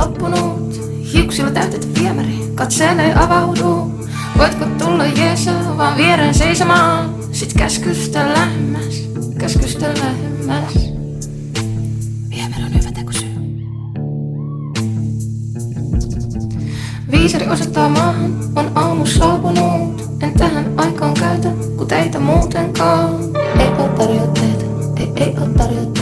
loppunut. Hiuksilla täytetty viemäri, katseen ei avaudu. Voitko tulla Jeesa vaan viereen seisomaan? Sit käskystä lähemmäs, käskystä lähemmäs. Viemäri on hyvä tekosyy. Viisari osoittaa maahan, on aamu saapunut. En tähän aikaan käytä, ku teitä muutenkaan. Ei oo tarjotteita, ei oo tarjotteita.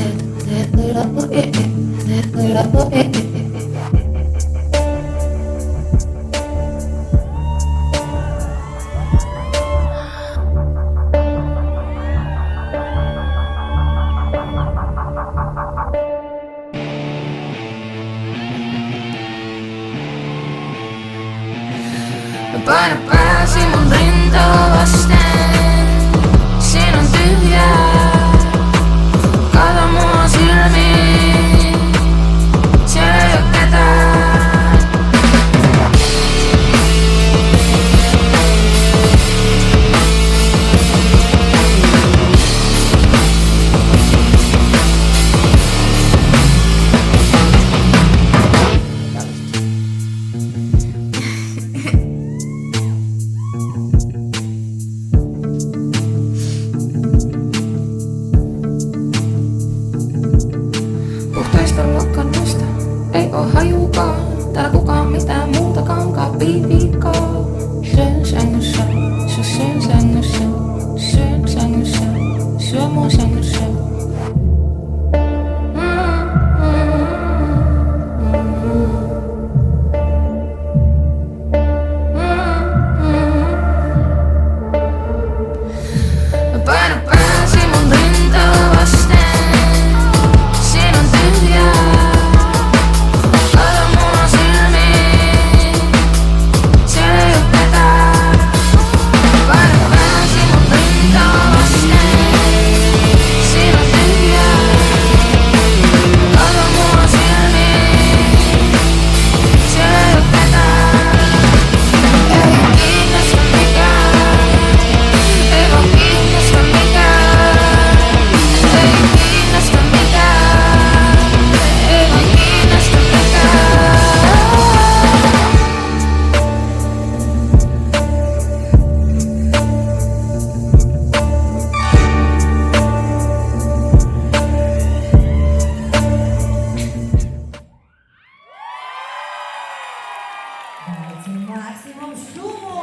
Paina pääsi mun rintaa vasten. Siin on tyhjää. Kato mua silmiin. Siellä ei oo ketään. Puhtaista lakannasta ei oo hajukaan. Täällä kukaan mitään muutakaan piipiikkaa. Syön sängyssä, syön sängyssä, syön sängyssä, syö mua sängyssä. Paina pääsi mun rintaa vasten. Siin on tyhjää. Kato mua silmiin. Siellä ei oo ketään. Paina pääsi mun rintaa vasten. Siin on tyhjää. Kato mua silmiin. Siellä ei oo ketään. Ei kiinnosta mikään. Ei vaan kiinnosta mikään. Ei kiinnosta mikään. Ei vaan kiinnosta mikään. Maximum Sumo!